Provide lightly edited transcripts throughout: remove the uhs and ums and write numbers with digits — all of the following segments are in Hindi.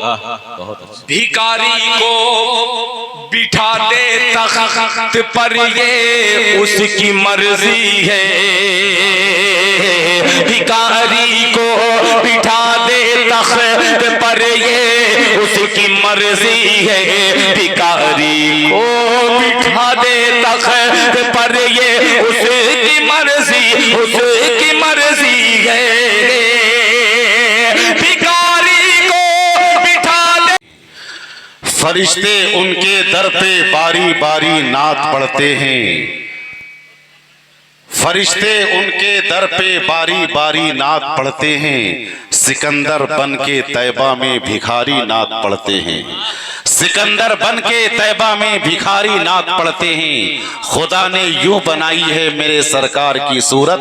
बहुत अच्छा। भिखारी को बिठा दे तख्त पर ये उसकी मर्जी है, भिखारी को बिठा दे तख्त पर ये उसकी मर्जी है, भिखारी को बिठा दे तख्त पर ये उसकी मर्जी, उसकी मर्जी है, भिखारी को बिठा दे। फरिश्ते उनके दर पे बारी बारी नात पढ़ते हैं, फरिश्ते उनके दर पे बारी बारी नात पढ़ते हैं, सिकंदर बन के तैबा में भिखारी नात पढ़ते हैं, सिकंदर बन के तैबा में भिखारी नात पढ़ते हैं। खुदा ने यूं बनाई है मेरे सरकार की सूरत,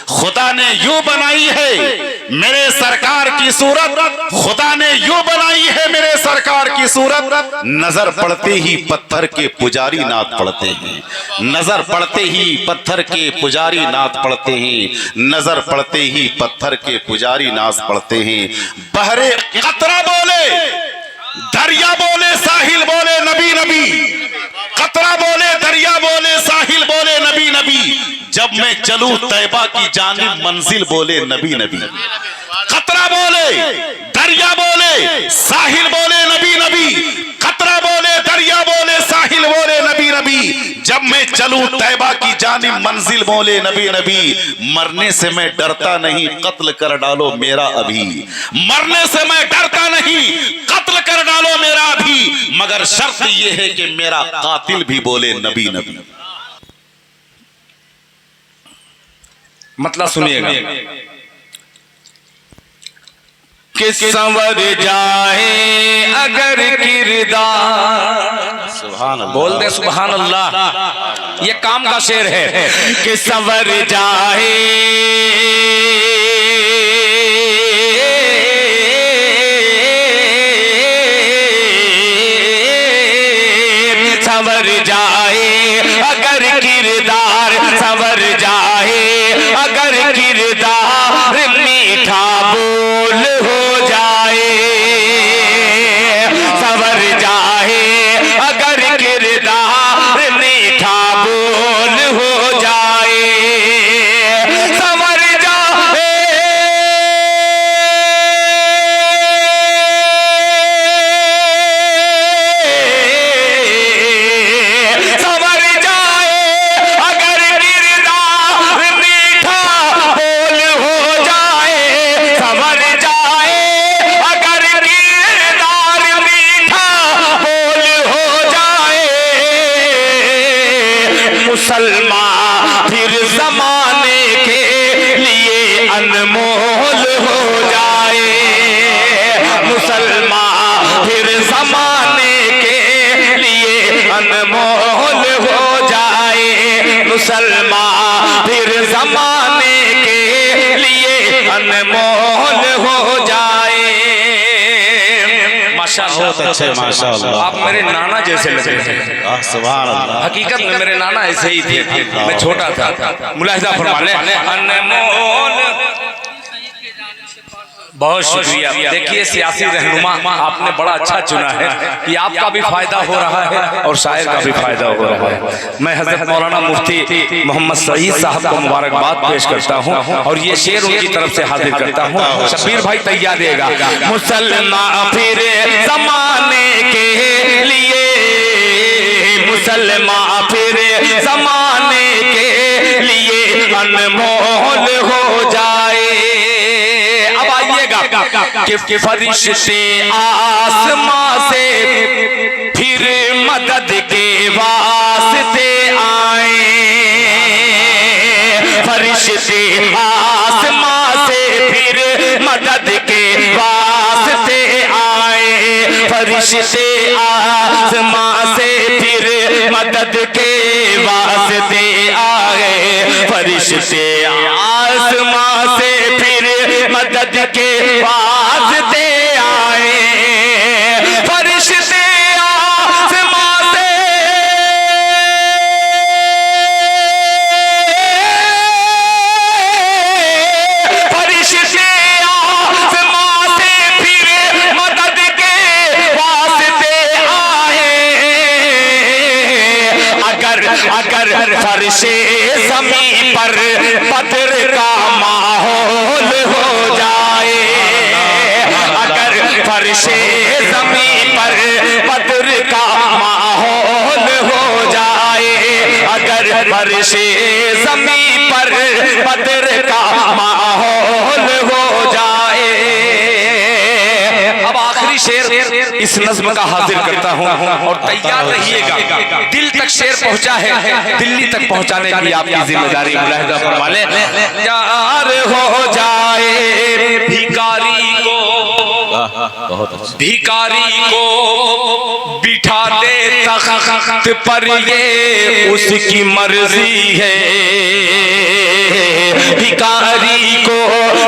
खुदा ने यूं बनाई है मेरे सरकार की सूरत, खुदा ने यूं बनाई है मेरे सरकार की सूरत। नजर पड़ते ही पत्थर के पुजारी नात पढ़ते हैं, नजर पड़ते ही पत्थर के पुजारी नात पढ़ते हैं, नजर पड़ते ही पत्थर के पुजारी नात पढ़ते हैं। बहरे कतरा बोले, दरिया बोले, साहिल बोले नबी नबी, कतरा बोले, दरिया बोले, साहिल बोले नबी नबी, जब मैं चलूं तैबा की जानिब मंजिल बोले नबी नबी। कतरा बोले, दरिया बोले, साहिल बोले नबी नबी, कतरा बोले, दरिया बोले, साहिल बोले नबी नबी, जब मैं चलूं तैबा की जानिब मंजिल बोले नबी नबी। मरने से मैं डरता नहीं, कत्ल कर डालो मेरा अभी, मरने से मैं डरता नहीं, कत्ल कर डालो मेरा अभी, मगर शर्त यह है कि मेरा कातिल भी बोले नबी नबी। मतलब सुनिएगा कि संवर जाए अगर किरदार, सुभान अल्लाह, बोल दे सुभान अल्लाह, ये काम का शेर है कि संवर जाए संवर जाए अगर किरदार, संवर जाए अगर किरदार, मीठा बोल हो जाए, संवर जाए अगर किरदार, मीठा बोल हो जाए, संवर जाए संवर जाए अगर किरदार, मीठा बोल हो जाए, संवर जाए अगर किरदार, मीठा बोल हो जाए, मुसलमान फिर जमाने के लिए अनमोल हो जाए, मुसलमान फिर जमाने के लिए अनमोल हो जाए, मुसलमान फिर जमाने के लिए अनमोल हो जाए। माशाअल्लाह, बहुत अच्छे, माशाअल्लाह, आप मेरे नाना जैसे लग रहे हैं। सुभान अल्लाह। हकीकत में मेरे नाना ऐसे ही थे, मैं छोटा था। मुलाहिजा फरमा लें, अनमोल। बहुत शुक्रिया। देखिए सियासी रहनुमा आपने बड़ा अच्छा चुना है कि आपका भी फायदा हो रहा है और शायर का भी फायदा हो रहा है। मैं हजरत मौलाना मुफ्ती मोहम्मद सईद साहब को मुबारकबाद पेश करता हूँ और ये शेर उनकी तरफ से हाजिर करता हूँ। शबीर भाई तैयार देगा। मुसलमान फिर जमाने के लिए, मुसलमान फिर जमाने के लिए अनमोल हो जाए। अब आइएगा कि फरिश्ते आसमां से फिर मदद के वास्ते आए, फरिश्ते आसमां से फिर मदद के वास्ते आए, फरिश्ते आसमां से फिर मदद के वास्ते आए, फरिश्ते आसमां से फिर मदद के वास्ते आए, फरिश्ते आसमां से फरिश्ते आसमां से फिर मदद के फर्शे ज़मीं पर बद्र का माहौल हो जाए, अगर फर्शे ज़मीं पर बद्र का माहौल हो जाए, अगर फर्शे ज़मीं पर बद्र का माहौल हो जाए। अब आखिरी शेर इस नज़्म का हाजिर करता हूँ और तैयार रहिएगा, दिल तक शेर पहुँचा है, दिल्ली तक पहुँचाने की आपकी जिम्मेदारी मुलाहिजा फरमा लें। यार हो जाए भिखारी को, भिखारी को बिठा दे तख्त पर ये उसकी मर्जी है, भिखारी को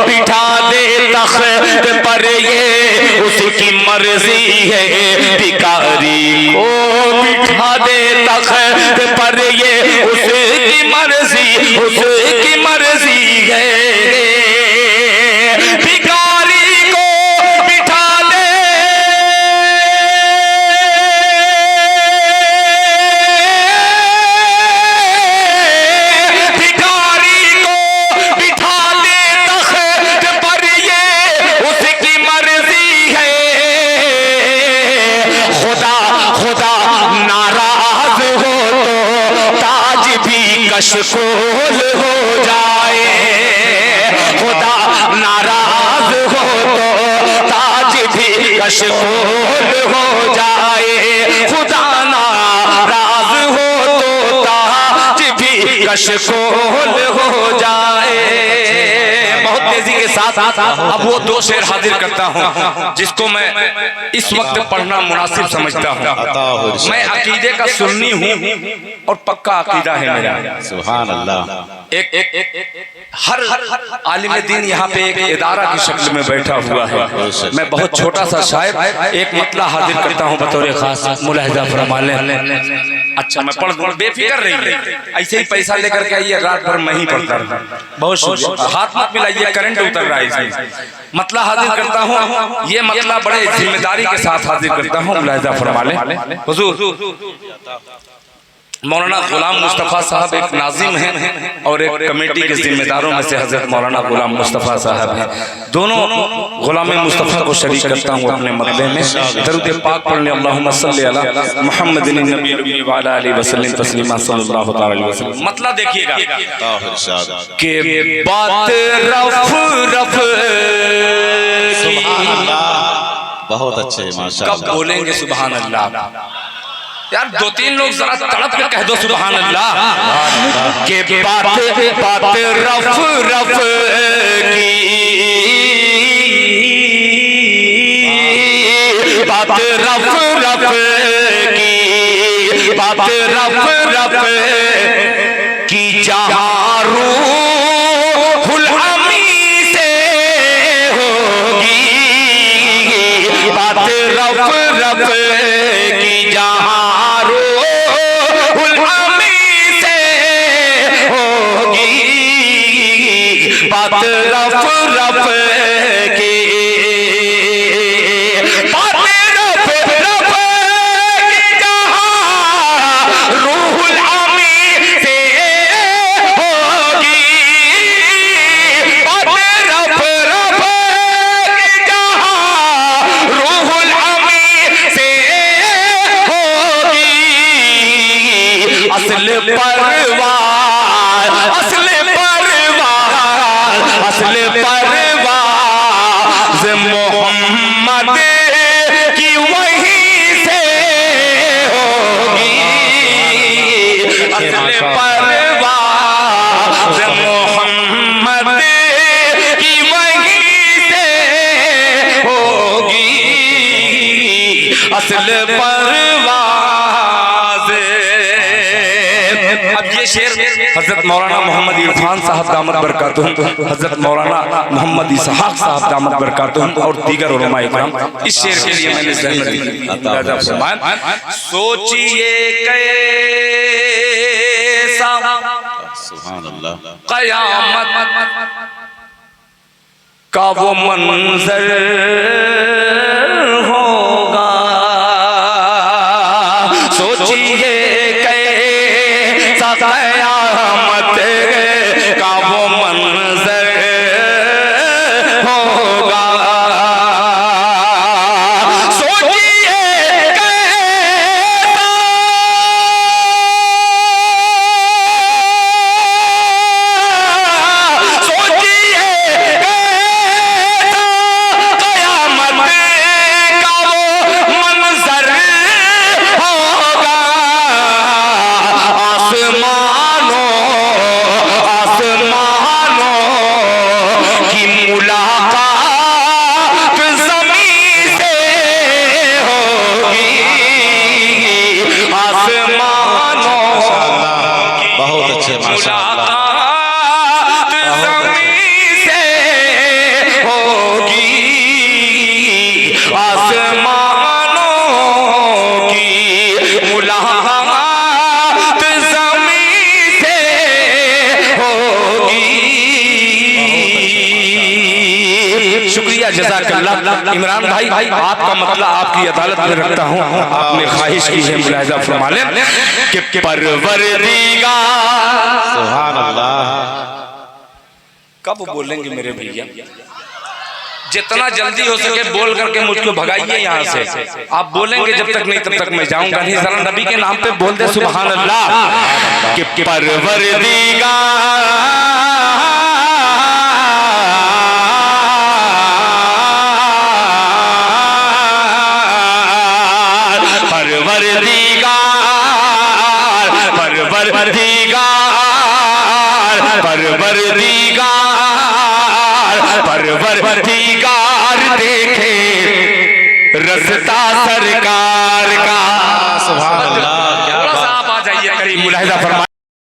बिठा दे तख्त पर ये उसकी मर्जी है, भिखारी को बिठा दे तख्त पर ये उसकी मर्जी, उसकी मर्जी है। कशकोल हो जाए, खुदा नाराज हो तो ताज भी कशकोल हो जाए, खुदा नाराज हो तो ताज भी कशकोल हो जाए। बहुत तेजी के साथ अब वो दो शेर हाजिर करता हूँ जिसको मैं इस वक्त पढ़ना मुनासिब समझता हूँ। मैं अकीदे का सुन्नी हूँ और पक्का अकीदा है मेरा। सुभान अल्लाह। एक हर आलिम दीन यहाँ पे एक इदारा की शक्ल में बैठा हुआ है। मैं बहुत छोटा सा शायर एक मतला हाजिर करता हूँ बतौर खास, मुलाहिजा फरमा लें। अच्छा मैं पढ़ दूँ, बेफिक्र रहिए, ऐसे ही पैसा लेकर के आइए, रात भर मैं ही पढ़ता रहूँ। बहुत शुक्रिया, हाथ मत मिलाइए, करंट उतर रहा है इसमें। मतला हाजिर करता हूँ, ये मतला बड़े जिम्मेदारी के साथ हाजिर करता हूँ, मुलाहिजा फरमा लें। हुजूर मौलाना गुलाम मुस्तफ़ा साहब एक नाजिम हैं और एक कमेटी के जिम्मेदारों में से हजरत मौलाना गुलाम मुस्तफ़ा साहब हैं। दोनों गुलाम मुस्तफ़ा को शरीक करता हूँ अपने मतले में। दरूद पाक पढ़ने अल्लाहुम्मा सल्ली अला मुहम्मदिन नबी व अला आलिहि वसल्लम तस्लीमा सल्लल्लाहु अलैहि वसल्लम। मतलब देखिएगा कि बात रफ रफ की, बहुत अच्छे माशाअल्लाह। कब बोलेंगे सुभान अल्लाह? यार दो तीन लोग जरा तड़प के कह दो सुभान अल्लाह। के बात बात रफ रफ की, बात रफ रफ की, बात रफ रफ की, जहाँ रूहुल अमी से होगी, बात रफ रफ की, जहाँ बात रफ रफ की, बात रफ रफ की, जहाँ रूहुल अमी से होगी, बात रफ रफ की, जहाँ रूहुल अमी से होगी। असल परवाज़, असल परवाज़ मोहम्मद की वहीं से होगी, असल परवाज़ मोहम्मद की वहीं से होगी, असल परवाज़। अब ये शेर हजरत मौलाना मोहम्मद इरफान साहब दामत बरकातुहum, हजरत मौलाना मोहम्मद इसहाक साहब दामत बरकातुहum और दीगर उलमा इकराम, इस शेर के लिए मैंने ज़हमत दी। सोचिए कैसा सुभान अल्लाह क़यामत का वो मंजर होगा, सोचिए कैसा जज़ाकल्लाह। इमरान भाई आपका मतलब आपकी अदालत में रखता हूँ, आपने ख्वाहिश की है मुलाहिजा फरमा लें कि परवरदिगार। सुभान अल्लाह। कब बोलेंगे मेरे भैया? जितना जल्दी हो सके बोल करके मुझको भगाइए यहाँ से। आप बोलेंगे जब तक नहीं तब तक मैं जाऊंगा नहीं। जरा नबी के नाम पे बोल दे सुभान अल्लाह कि परवरदिगार परवरदिगार देखे रस्ता सरकार का। सुभान अल्लाह। थोड़ा सा आप आ जाइए करीब मुलाहिजा फरमाइए।